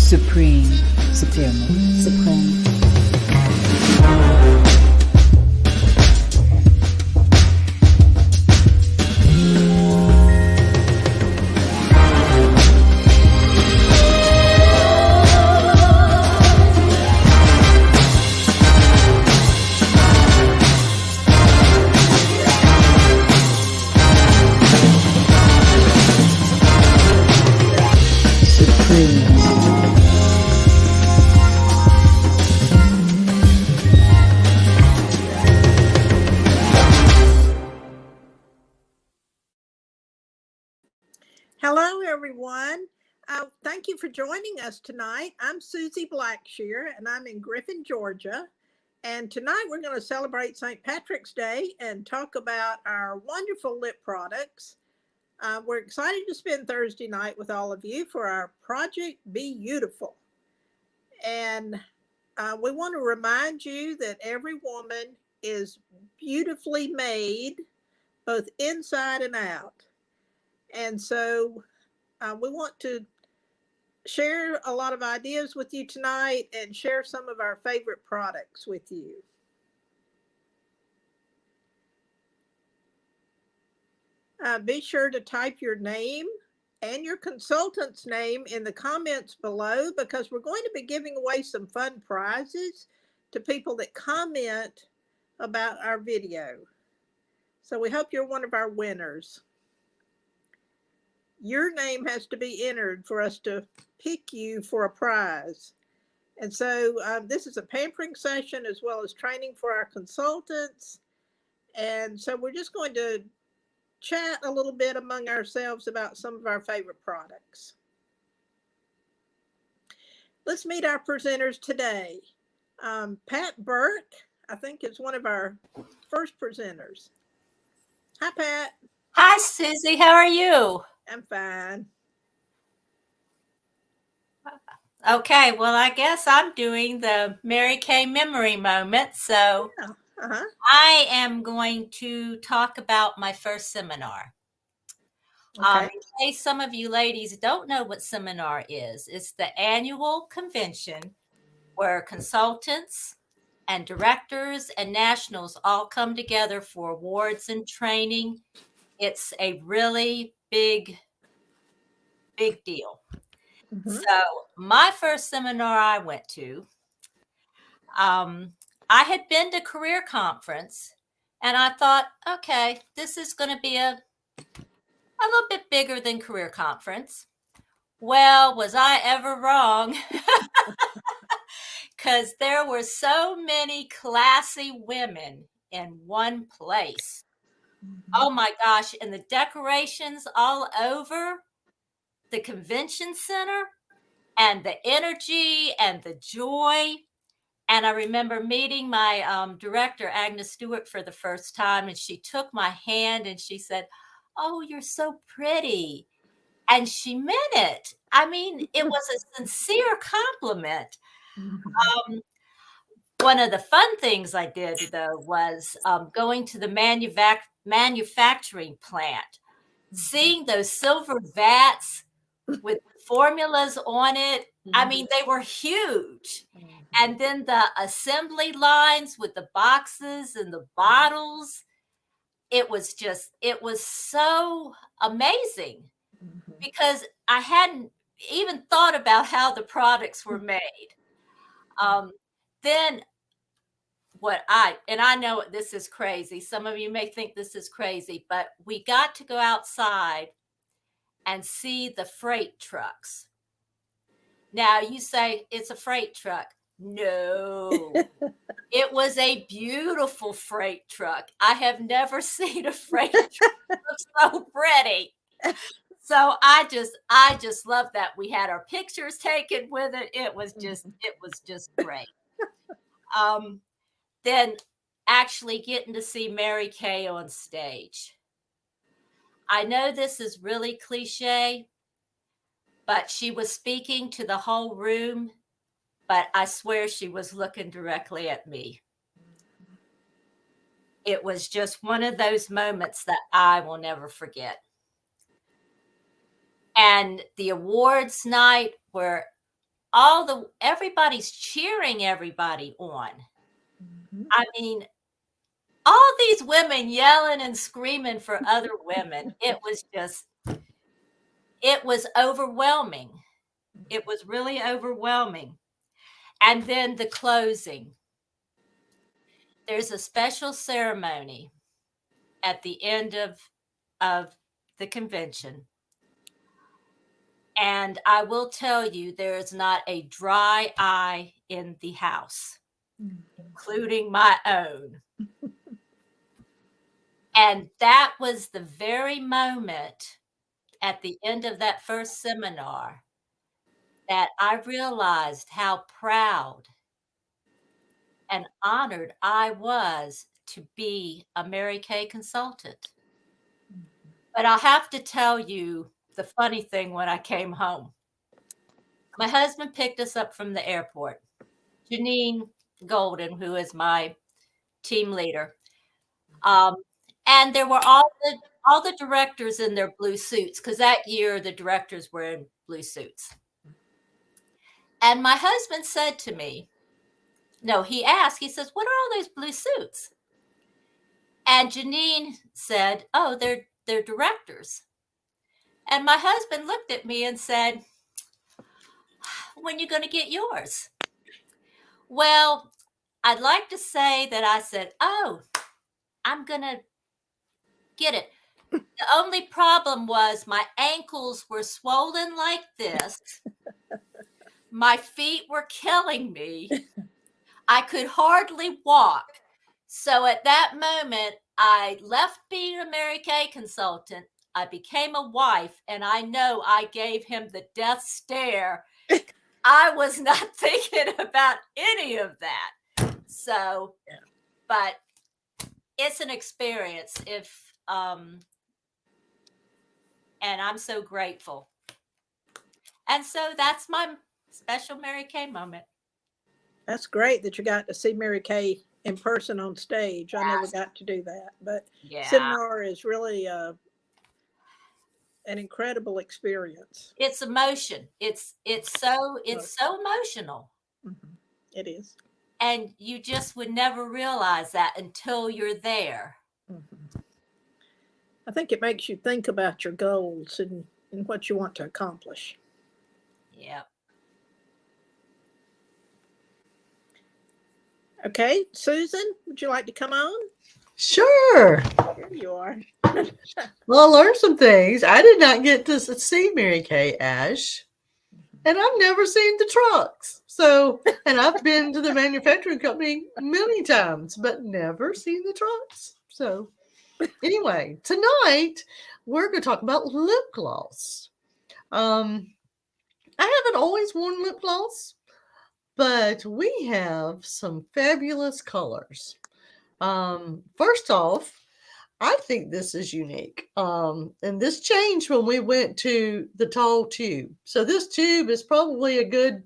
Supreme. Supreme. Supreme. Hello, everyone. Thank you for joining us tonight. I'm Susie Blackshear, and I'm in Griffin, Georgia. And tonight we're going to celebrate St. Patrick's Day and talk about our wonderful lip products. We're excited to spend Thursday night with all of you for our Project Be Beautiful. And we want to remind you that every woman is beautifully made, both inside and out. And so we want to share a lot of ideas with you tonight and share some of our favorite products with you. Be sure to type your name and your consultant's name in the comments below, because we're going to be giving away some fun prizes to people that comment about our video. So we hope you're one of our winners. Your name has to be entered for us to pick you for a prize. And so this is a pampering session as well as training for our consultants. And so we're just going to chat a little bit among ourselves about some of our favorite products. Let's meet our presenters today. Pat Burke, I think, is one of our first presenters. Hi, Pat. Hi, Susie. How are you? I'm fine. Okay, well, I guess I'm doing the Mary Kay memory moment. So I am going to talk about my first seminar. Okay. In case some of you ladies don't know what seminar is, it's the annual convention where consultants and directors and nationals all come together for awards and training. It's a really big deal. Mm-hmm. So my first seminar I went to, I had been to Career Conference, and I thought, okay, this is going to be a little bit bigger than Career Conference. Well, was I ever wrong? Because there were so many classy women in one place. Mm-hmm. Oh my gosh, and the decorations all over the convention center, and the energy and the joy. And I remember meeting my director, Agnes Stewart, for the first time, and she took my hand and she said, "Oh, you're so pretty." And she meant it. I mean, it was a sincere compliment. Mm-hmm. One of the fun things I did, though, was going to the manufacturing plant, mm-hmm. seeing those silver vats with formulas on it. Mm-hmm. I mean, they were huge. Mm-hmm. And then the assembly lines with the boxes and the bottles. It was so amazing, mm-hmm. because I hadn't even thought about how the products were made. Then I know this is crazy. Some of you may think this is crazy, but we got to go outside and see the freight trucks. Now you say it's a freight truck. No, it was a beautiful freight truck. I have never seen a freight truck look so pretty. So I just love that. We had our pictures taken with it. It was just great. Then actually getting to see Mary Kay on stage. I know this is really cliche, but she was speaking to the whole room, but I swear she was looking directly at me. It was just one of those moments that I will never forget. And the awards night were everybody's cheering everybody on. Mhm. I mean, all these women yelling and screaming for other women. It was overwhelming. It was really overwhelming. And then the closing. There's a special ceremony at the end of the convention. And I will tell you, there is not a dry eye in the house, including my own. And that was the very moment at the end of that first seminar that I realized how proud and honored I was to be a Mary Kay consultant. But I'll have to tell you the funny thing when I came home. My husband picked us up from the airport. Janine Golden, who is my team leader. And there were all the directors in their blue suits, because that year the directors were in blue suits. And my husband said to me, no, he says, what are all those blue suits? And Janine said, oh, they're directors. And my husband looked at me and said, when are you going to get yours? Well, I'd like to say that I said, oh, I'm going to get it. The only problem was my ankles were swollen like this. My feet were killing me. I could hardly walk. So at that moment, I left being a Mary Kay consultant. I became a wife, and I know I gave him the death stare. I was not thinking about any of that. So, but it's an experience and I'm so grateful. And so that's my special Mary Kay moment. That's great that you got to see Mary Kay in person on stage. I never got to do that, but seminar is really an incredible experience. It's emotion. It's so emotional. Mm-hmm. It is. And you just would never realize that until you're there. Mm-hmm. I think it makes you think about your goals and what you want to accomplish. Yeah. Okay, Susan, would you like to come on? Sure. Here you are. Well, I learned some things. I did not get to see Mary Kay, Ash, and I've never seen the trucks. So, and I've been to the manufacturing company many times, but never seen the trucks. So, anyway, tonight we're going to talk about lip gloss. I haven't always worn lip gloss, but we have some fabulous colors. First off, I think this is unique. And this changed when we went to the tall tube. So this tube is probably a good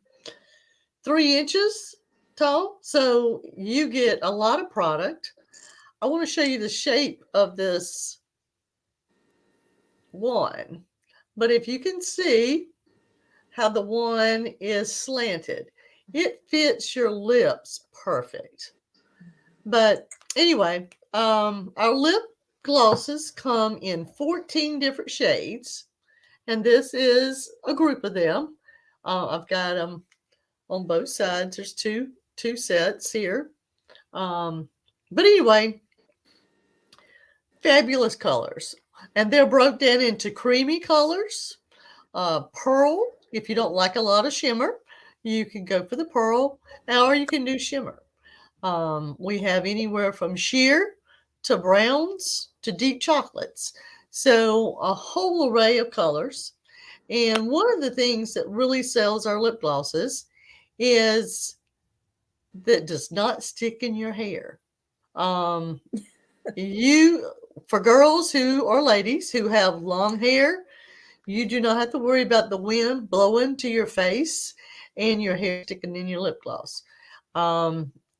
3 inches tall. So you get a lot of product. I want to show you the shape of this one. But if you can see how the one is slanted, it fits your lips perfect. But anyway, our lip glosses come in 14 different shades, and this is a group of them. I've got them on both sides. There's two sets here. But anyway, fabulous colors, and they're broke down into creamy colors, pearl. If you don't like a lot of shimmer, you can go for the pearl, or you can do shimmer. We have anywhere from sheer to browns to deep chocolates. So a whole array of colors. And one of the things that really sells our lip glosses is that does not stick in your hair. For girls or ladies who have long hair, you do not have to worry about the wind blowing to your face and your hair sticking in your lip gloss.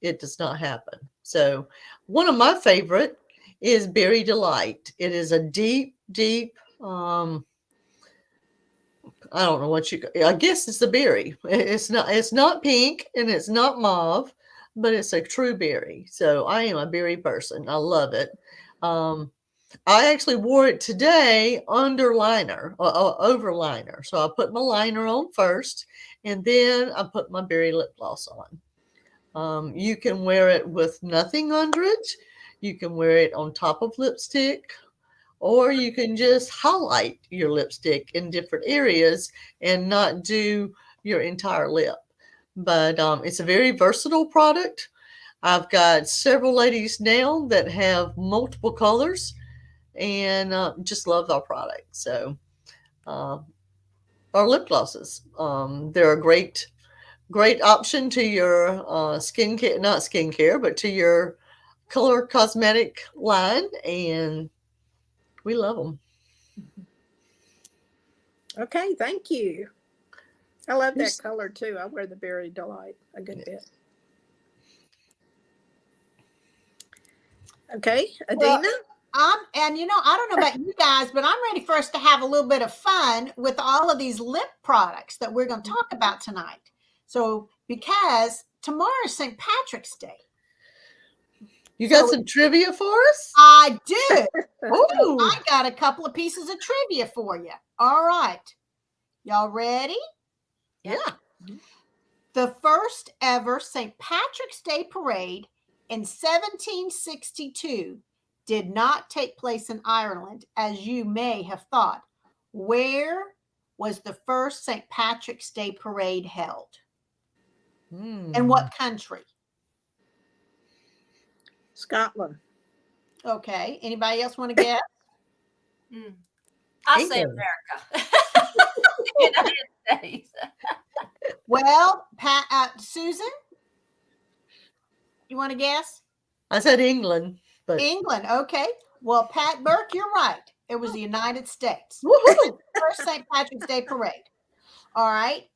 It does not happen. So one of my favorite is Berry Delight. It is a deep I don't know what I guess it's a berry. It's not pink and it's not mauve, but it's a true berry. So I am a berry person. I love it. I actually wore it today under liner, over liner. So I put my liner on first, and then I put my berry lip gloss on. You can wear it with nothing under it. You can wear it on top of lipstick, or you can just highlight your lipstick in different areas and not do your entire lip. But it's a very versatile product. I've got several ladies now that have multiple colors and just love our product. So our lip glosses, they're a great option to your skincare, not skincare, but to your color cosmetic line, and we love them. Okay, thank you. I love that color too. I wear the Berry Delight a good bit. Okay, Adina? And I don't know about you guys, but I'm ready for us to have a little bit of fun with all of these lip products that we're going to talk about tonight. So, because tomorrow is St. Patrick's Day. You got some trivia for us? I do. Oh, I got a couple of pieces of trivia for you. All right. Y'all ready? Yeah. The first ever St. Patrick's Day parade in 1762 did not take place in Ireland, as you may have thought. Where was the first St. Patrick's Day parade held? In what country? Scotland. Okay. Anybody else want to guess? I'll say America. United States. Well, Susan, you want to guess? I said England. But England. Okay. Well, Pat Burke, you're right. It was the United States. woohoo! First St. Patrick's Day parade. All right.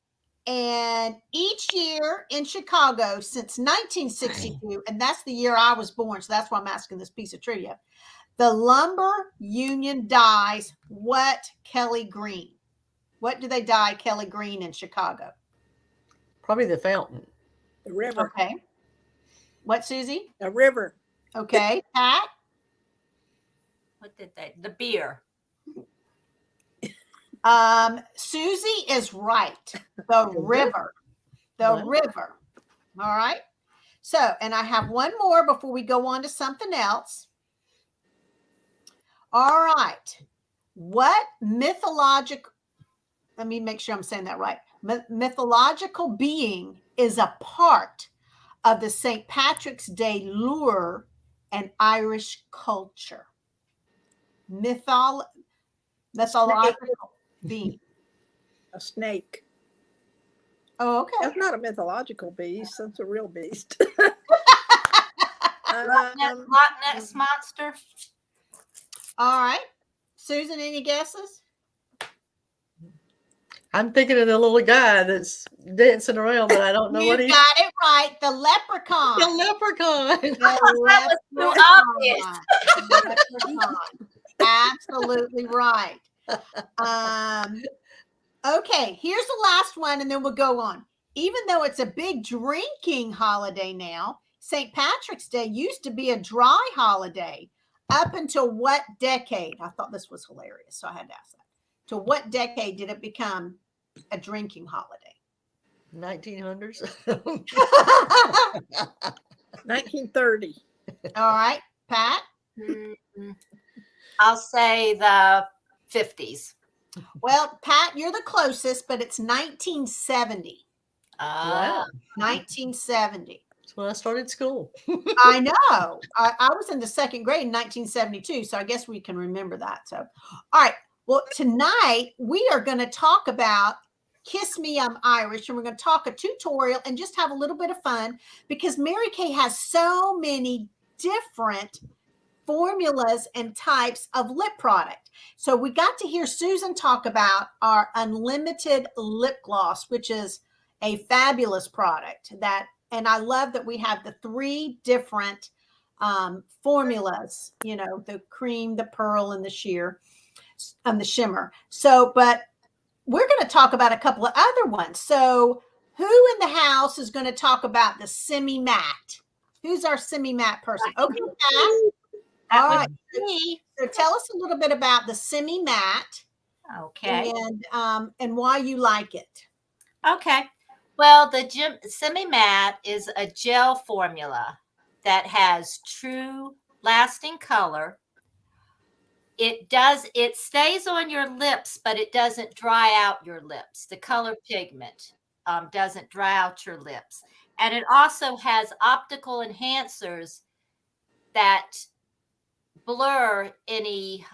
And each year in Chicago since 1962, and that's the year I was born, so that's why I'm asking this piece of trivia. The lumber union dyes what Kelly green? What do they dye Kelly green in Chicago? Probably the fountain. The river. Okay. What, Susie? A river. Okay. Pat? What did they? The beer. Susie is right. The river. The river. All right. So, and I have one more before we go on to something else. All right. What mythological, let me make sure I'm saying that right. Mythological being is a part of the St. Patrick's Day lure and Irish culture. Mythological being. A snake. Oh, okay. That's not a mythological beast. That's a real beast. Loch Ness monster. All right. Susan, any guesses? I'm thinking of the little guy that's dancing around, but I don't know what You he's. got it right. The leprechaun. The leprechaun. The So obvious. leprechaun. Absolutely right. Okay, here's the last one, and then we'll go on. Even though it's a big drinking holiday now, St. Patrick's Day used to be a dry holiday up until what decade? I thought this was hilarious, so I had to ask that. To what decade did it become a drinking holiday? 1900s. 1930. All right, Pat? I'll say the 50s. Well, Pat, you're the closest, but it's 1970. Wow. 1970. That's when I started school. I know. I was in the second grade in 1972, so I guess we can remember that. So, all right. Well, tonight we are going to talk about Kiss Me, I'm Irish, and we're going to talk a tutorial and just have a little bit of fun because Mary Kay has so many different formulas and types of lip product. So we got to hear Susan talk about our unlimited lip gloss, which is a fabulous product and I love that we have the 3 different formulas, the cream, the pearl, and the sheer and the shimmer. So, but we're going to talk about a couple of other ones. So who in the house is going to talk about the semi-matte? Who's our semi-matte person? Okay, Pat. That All would right. be me. So tell us a little bit about the semi-matte Okay. and why you like it. Okay. Well, the semi-matte is a gel formula that has true lasting color. It stays on your lips, but it doesn't dry out your lips. The color pigment doesn't dry out your lips. And it also has optical enhancers that blur any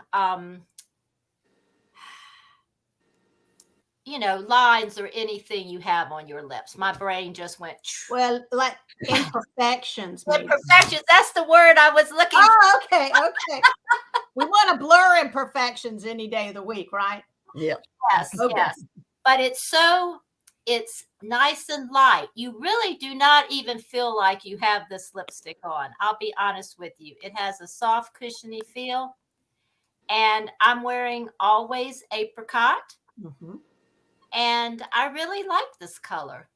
lines or anything you have on your lips. My brain just went. Well, like imperfections. maybe. Imperfections. That's the word I was looking for. Oh, okay. We want to blur imperfections any day of the week, right? Yeah. Yes, Okay. yes. But it's nice and light. You really do not even feel like you have this lipstick on. I'll be honest with you. It has a soft, cushiony feel. And I'm wearing Always Apricot. Mm-hmm. And I really like this color.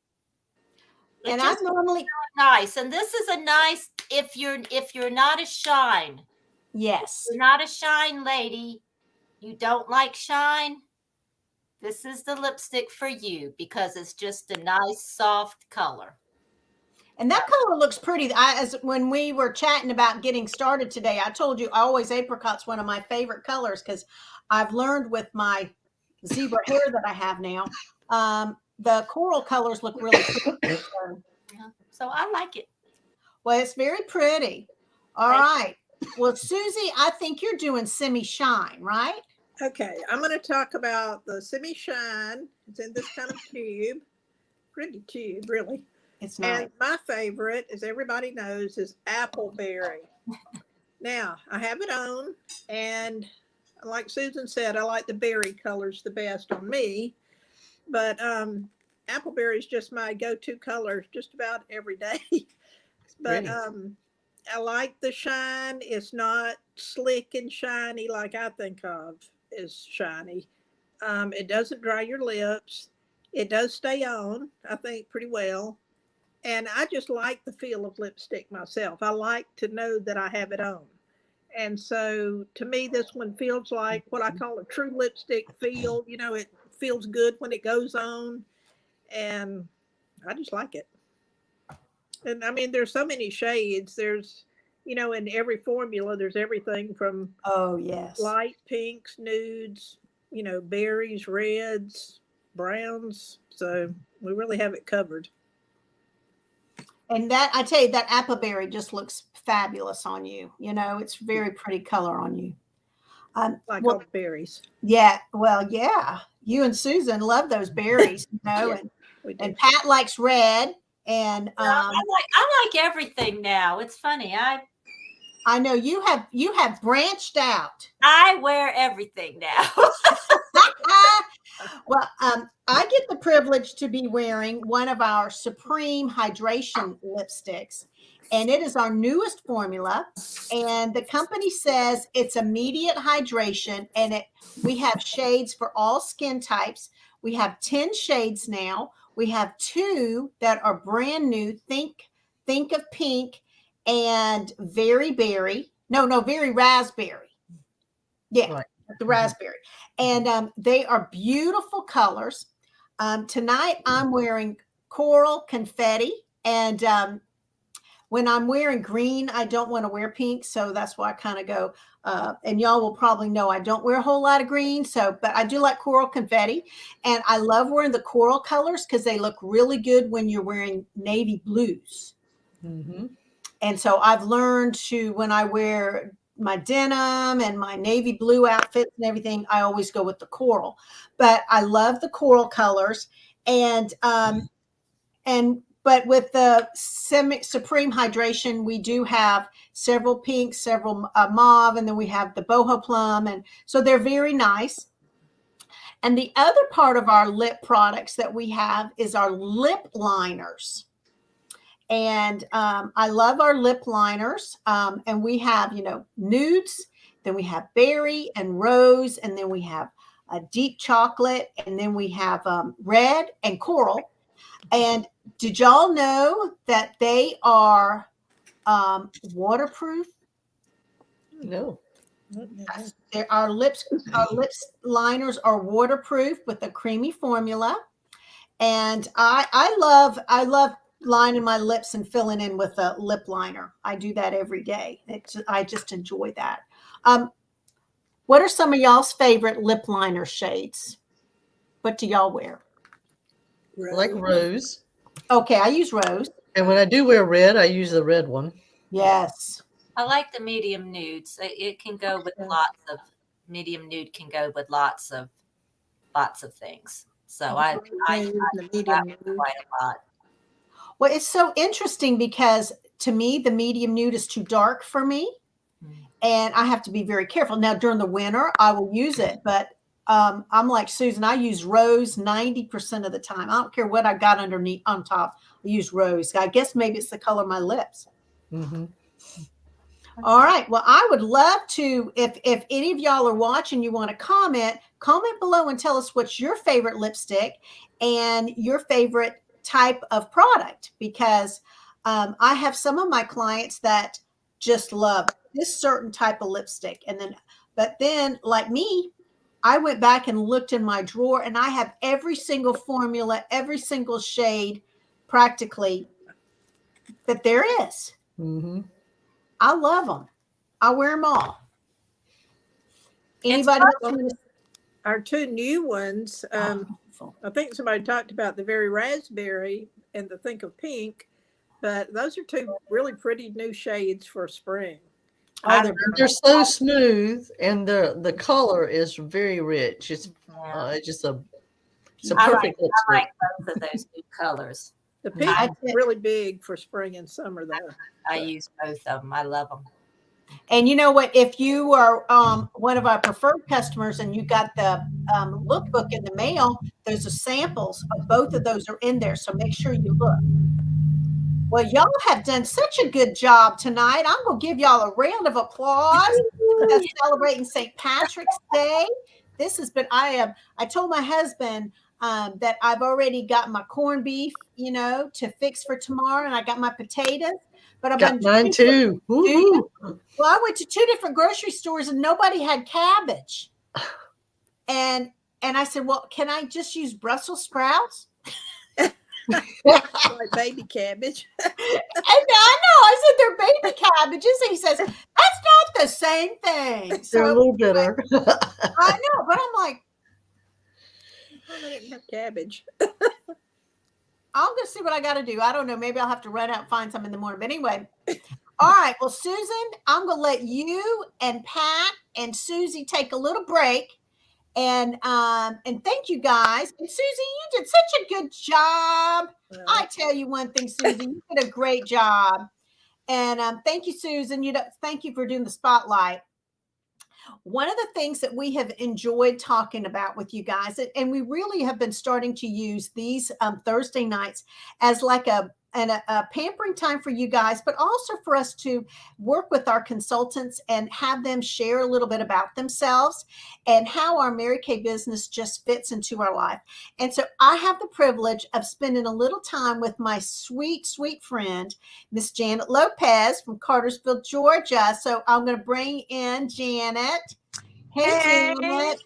And I normally nice. And this is a nice, if you're not a shine. Yes. You're not a shine lady. You don't like shine. This is the lipstick for you because it's just a nice, soft color. And that color looks pretty. When we were chatting about getting started today, I told you Always Apricot's one of my favorite colors because I've learned with my zebra hair that I have now, the coral colors look really pretty. So I like it. Well, it's very pretty. All right. Well, Susie, I think you're doing semi-shine, right? Okay, I'm going to talk about the semi-shine. It's in this kind of tube. Pretty tube, really. It's nice. And my favorite, as everybody knows, is Appleberry. Now, I have it on, and like Susan said, I like the berry colors the best on me. But Appleberry is just my go-to color just about every day. But I like the shine. It's not slick and shiny like I think of as shiny. It doesn't dry your lips. It does stay on, I think, pretty well. And I just like the feel of lipstick myself. I like to know that I have it on. And so to me, this one feels like what I call a true lipstick feel. You know, it feels good when it goes on. And I just like it. And I mean, there's so many shades. There's, in every formula, there's everything from light pinks, nudes, berries, reds, browns. So we really have it covered. And that, I tell you, that Appleberry just looks fabulous on you. It's very pretty color on you. Like all the berries. Yeah. Well, yeah. You and Susan love those berries, Yeah, and Pat likes red. And I like everything now. It's funny. I know you have branched out. I wear everything now. Well, I get the privilege to be wearing one of our Supreme Hydration lipsticks, and it is our newest formula. And the company says it's immediate hydration, and we have shades for all skin types. We have 10 shades now. We have 2 that are brand new. Think of pink and very berry. No, very raspberry. Yeah. Right. The raspberry. And they are beautiful colors. Tonight I'm wearing coral confetti. And when I'm wearing green, I don't want to wear pink. So that's why I kind of go, and y'all will probably know I don't wear a whole lot of green. But I do like coral confetti. And I love wearing the coral colors because they look really good when you're wearing navy blues. Mm-hmm. And so I've learned when I wear my denim and my navy blue outfits and everything, I always go with the coral. But I love the coral colors. But with the Supreme Hydration, we do have several pinks, several mauve, and then we have the boho plum. And so they're very nice. And the other part of our lip products that we have is our lip liners. And I love our lip liners. And we have, nudes, then we have berry and rose, and then we have deep chocolate, and then we have red and coral. And did y'all know that they are waterproof? No. Our lips liners are waterproof with a creamy formula. And I love lining my lips and filling in with a lip liner. I do that every day. I just enjoy that. What are some of y'all's favorite lip liner shades? What do y'all wear? I like rose. Okay, I use rose. And when I do wear red, I use the red one. Yes. I like the medium nudes. It can go with lots of medium nude. Can go with lots of things. So I use the medium nude. quite a lot. Well, it's so interesting because to me, the medium nude is too dark for me. And I have to be very careful. Now, during the winter, I will use it. But I'm like Susan, I use rose 90% of the time. I don't care what I got underneath on top. I use rose. I guess maybe it's the color of my lips. Mm-hmm. All right. Well, I would love to, if any of y'all are watching, you want to comment below and tell us what's your favorite lipstick and your favorite type of product, because I have some of my clients that just love this certain type of lipstick. But then like me, I went back and looked in my drawer and I have every single formula, every single shade practically that there is. Mm-hmm. I love them. I wear them all. Anybody else? Our two new ones, I think somebody talked about the Very Raspberry and the Think of Pink, but those are two really pretty new shades for spring. They're so smooth, and the color is very rich. It's just a perfect lipstick. I like both of those new colors. The pink is really big for spring and summer, though. I use both of them. I love them. And you know what? If you are one of our preferred customers and you got the lookbook in the mail, there's a samples of both of those are in there. So make sure you look. Well, y'all have done such a good job tonight. I'm going to give y'all a round of applause for celebrating St. Patrick's Day. This has been, I told my husband that I've already got my corned beef, to fix for tomorrow. And I got my potatoes. But I've got mine too. Well, I went to 2 different grocery stores and nobody had cabbage. And I said, well, can I just use Brussels sprouts? Like baby cabbage. And I know. I said they're baby cabbages. And he says, that's not the same thing. So they're a little bitter. I know, but I'm like, I didn't have cabbage. I'm going to see what I got to do. I don't know. Maybe I'll have to run out and find some in the morning. But anyway, all right. Well, Susan, I'm going to let you and Pat and Susie take a little break. And thank you guys. And Susie, you did such a good job. I tell you one thing, Susie, you did a great job. And thank you, Susan. Thank you for doing the spotlight. One of the things that we have enjoyed talking about with you guys, and we really have been starting to use these Thursday nights as like a pampering time for you guys, but also for us to work with our consultants and have them share a little bit about themselves and how our Mary Kay business just fits into our life. And so I have the privilege of spending a little time with my sweet, sweet friend, Miss Janet Lopez from Cartersville, Georgia. So I'm going to bring in Janet. Hey, Janet.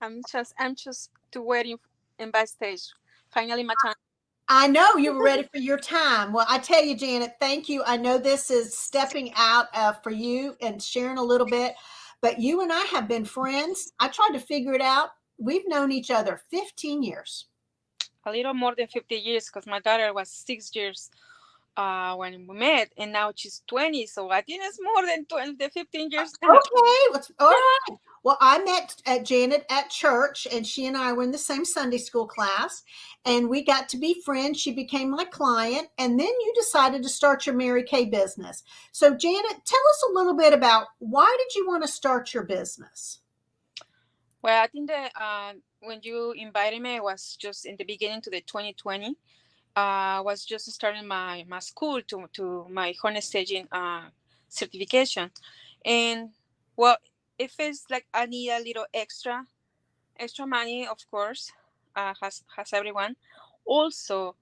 I'm just waiting in backstage. Finally, my time. I know you were ready for your time. Well, I tell you, Janet, thank you. I know this is stepping out for you and sharing a little bit, but you and I have been friends. I tried to figure it out. We've known each other 15 years. A little more than 50 years, because my daughter was 6 years when we met, and now she's 20. So I think it's more than 15 years now. Okay. All right. Well, I met Janet at church, and she and I were in the same Sunday school class, and we got to be friends. She became my client, and then you decided to start your Mary Kay business. So, Janet, tell us a little bit about why did you want to start your business? Well, I think that when you invited me, it was just in the beginning to the 2020. I was just starting my school to my honest staging certification, and well, it feels like I need a little extra extra money, of course, has everyone. Also,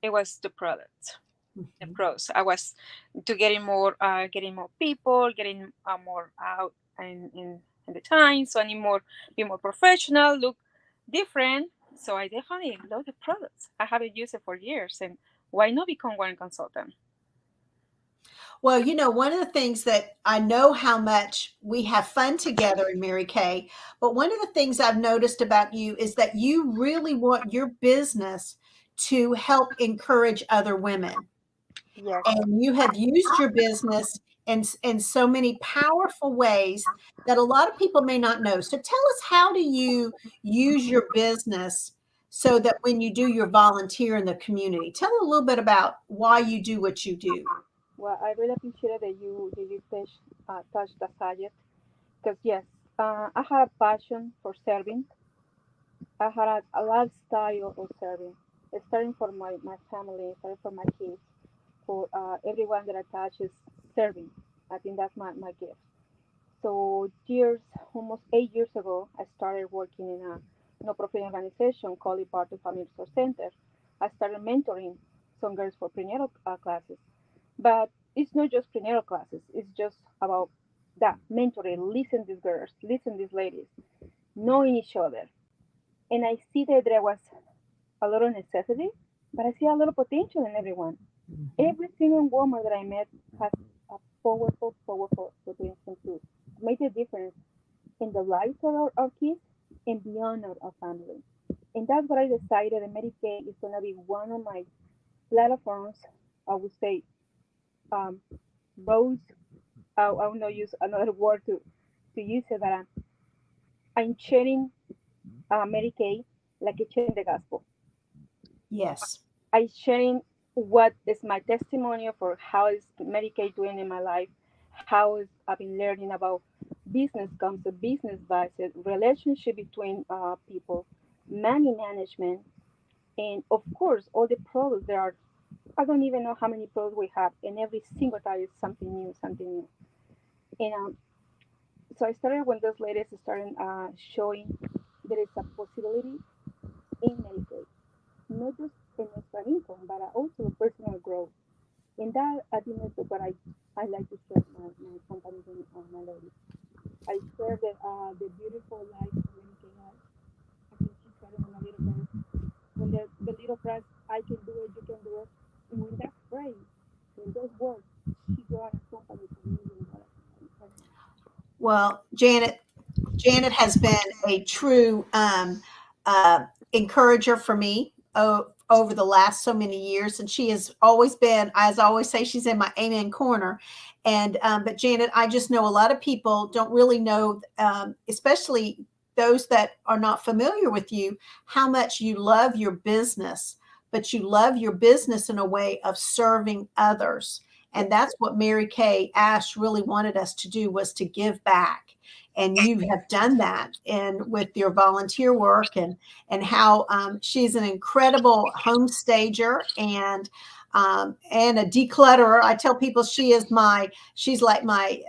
it was the product, the pros. I was to getting more people, getting more out in the time. So I need more, be more professional, look different. So I definitely love the products. I haven't used it for years, and why not become one consultant? Well, one of the things that I know how much we have fun together in Mary Kay, but one of the things I've noticed about you is that you really want your business to help encourage other women. Yes. And you have used your business in so many powerful ways that a lot of people may not know. So tell us, how do you use your business so that when you do your volunteer in the community? Tell a little bit about why you do what you do. Well, I really appreciate that you touched the subject because yes, I had a passion for serving. I had a lifestyle of serving, starting for my family, starting for my kids, for everyone that attaches serving. I think that's my gift. So almost 8 years ago, I started working in a no-profit organization called the Barton Family Resource Center. I started mentoring some girls for prenatal classes. But it's not just prenatal classes. It's just about that mentoring, listen to these girls, listen to these ladies, knowing each other. And I see that there was a lot of necessity, but I see a lot of potential in everyone. Every single woman that I met has a powerful potential to make a difference in the lives of our kids and beyond our family. And that's what I decided that Medicaid is going to be one of my platforms, I would say, um, roads. I will not use another word to use it, but I'm sharing Medicaid like it's sharing the gospel. Yes. I'm sharing what is my testimonial for how is Medicaid doing in my life, how is I've been learning about business concept, business budget, relationship between people, money management, and of course all the products there are. I don't even know how many products we have, and every single time is something new, something new. And so I started when those ladies started showing there is a possibility in Medicaid, not just an extra income, but also personal growth. And that I think is what I like to share my companies and my ladies. I share the beautiful life of Medicaid has. I think she started when a little girl. When the little phrase, I can do it, you can do it. And when that phrase, when those words, she brought a company to $1 million. Well, Janet has been a true encourager for me over the last so many years, and she has always been, as I always say, she's in my amen corner. And but Janet, I just know a lot of people don't really know, especially those that are not familiar with you, how much you love your business, but you love your business in a way of serving others. And that's what Mary Kay Ash really wanted us to do, was to give back. And you have done that, and with your volunteer work, and how she's an incredible home stager and a declutterer. I tell people she's like my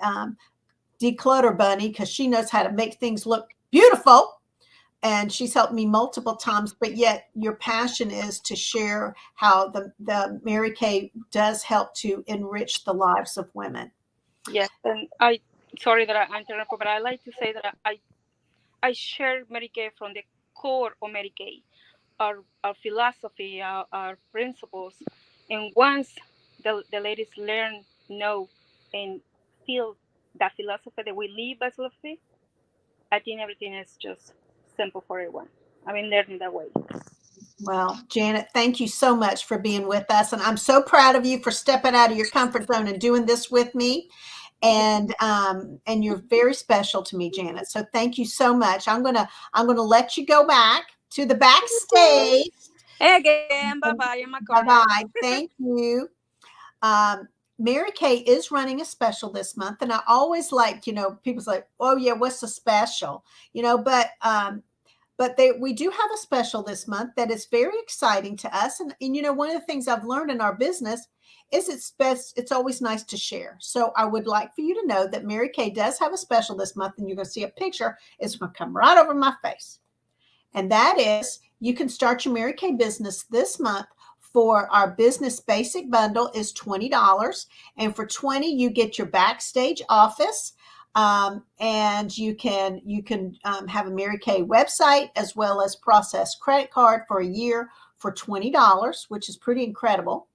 declutter bunny, because she knows how to make things look beautiful. And she's helped me multiple times, but yet your passion is to share how the Mary Kay does help to enrich the lives of women. Yes, and sorry that I interrupt, but I like to say that I share Medicaid from the core of Medicaid, our philosophy, our principles. And once the ladies learn, know, and feel that philosophy that we live by philosophy, I think everything is just simple for everyone. I've been learning that way. Well, Janet, thank you so much for being with us. And I'm so proud of you for stepping out of your comfort zone and doing this with me. And you're very special to me, Janet. So thank you so much. I'm gonna let you go back to the backstage. Hey again, bye-bye in my corner. Bye-bye. Thank you. Mary Kay is running a special this month. And I always like, people's like, oh yeah, what's the special? But we do have a special this month that is very exciting to us. And one of the things I've learned in our business is it's always nice to share. So I would like for you to know that Mary Kay does have a special this month, and you're going to see a picture. It's going to come right over my face. And that is, you can start your Mary Kay business this month. For our business basic bundle is $20. And for $20, you get your backstage office. And you can have a Mary Kay website, as well as process credit card for a year for $20, which is pretty incredible.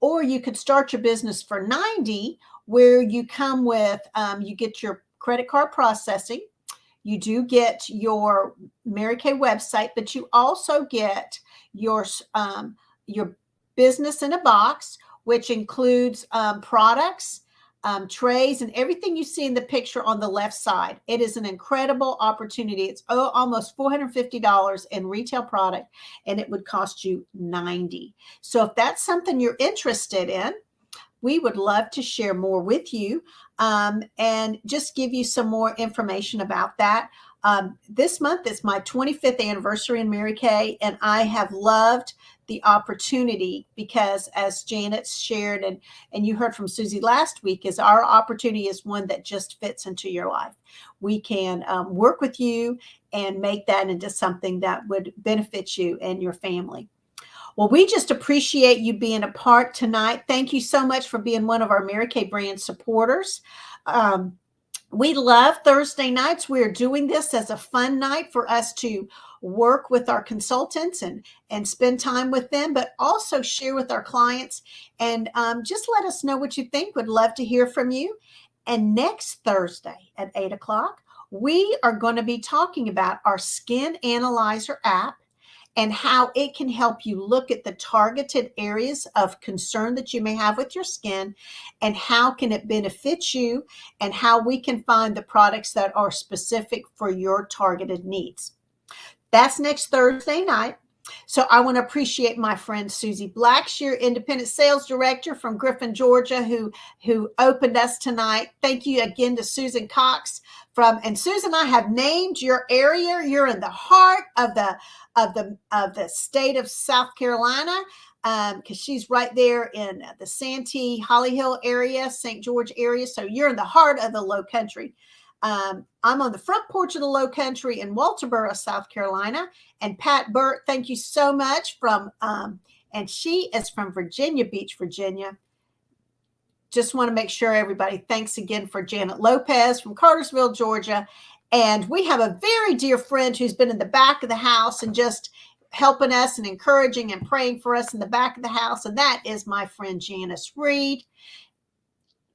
Or you could start your business for $90, where you come with, you get your credit card processing. You do get your Mary Kay website, but you also get your business in a box, which includes products, trays, and everything you see in the picture on the left side. It is an incredible opportunity. It's almost $450 in retail product, and it would cost you $90. So if that's something you're interested in, we would love to share more with you and just give you some more information about that. This month is my 25th anniversary in Mary Kay, and I have loved the opportunity because, as Janet shared and you heard from Susie last week, is our opportunity is one that just fits into your life. We can work with you and make that into something that would benefit you and your family. Well, we just appreciate you being a part tonight. Thank you so much for being one of our Mary Kay brand supporters. We love Thursday nights. We're doing this as a fun night for us to work with our consultants and spend time with them, but also share with our clients and just let us know what you think. Would love to hear from you. And next Thursday at 8 o'clock, we are going to be talking about our Skin Analyzer app and how it can help you look at the targeted areas of concern that you may have with your skin, and how can it benefit you, and how we can find the products that are specific for your targeted needs. That's next Thursday night. So I want to appreciate my friend Susie Blackshear, Independent Sales Director from Griffin, Georgia, who opened us tonight. Thank you again to Susan Cox and Susan, I have named your area. You're in the heart of the state of South Carolina, because she's right there in the Santee, Holly Hill area, St. George area. So you're in the heart of the Low Country. I'm on the front porch of the Low Country in Walterboro, South Carolina. And Pat Burt, thank you so much and she is from Virginia Beach, Virginia. Just want to make sure everybody, thanks again for Janet Lopez from Cartersville, Georgia. And we have a very dear friend who's been in the back of the house and just helping us and encouraging and praying for us in the back of the house. And that is my friend Janice Reed.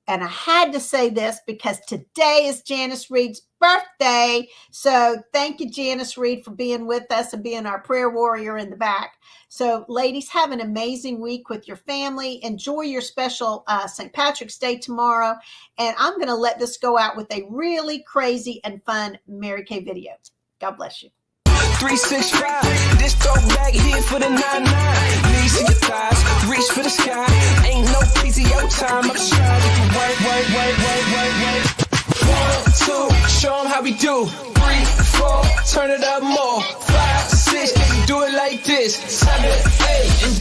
And I had to say this because today is Janice Reed's birthday. So thank you, Janice Reed, for being with us and being our prayer warrior in the back. So ladies, have an amazing week with your family. Enjoy your special St. Patrick's Day tomorrow. And I'm going to let this go out with a really crazy and fun Mary Kay video. God bless you. 365, this throwback here for the 99. Knees to your thighs, reach for the sky. Ain't no PTO time. I'm just trying to work. 1, 2, show them how we do. 3, 4, turn it up more. 5, 6, do it like this. 7, 8, and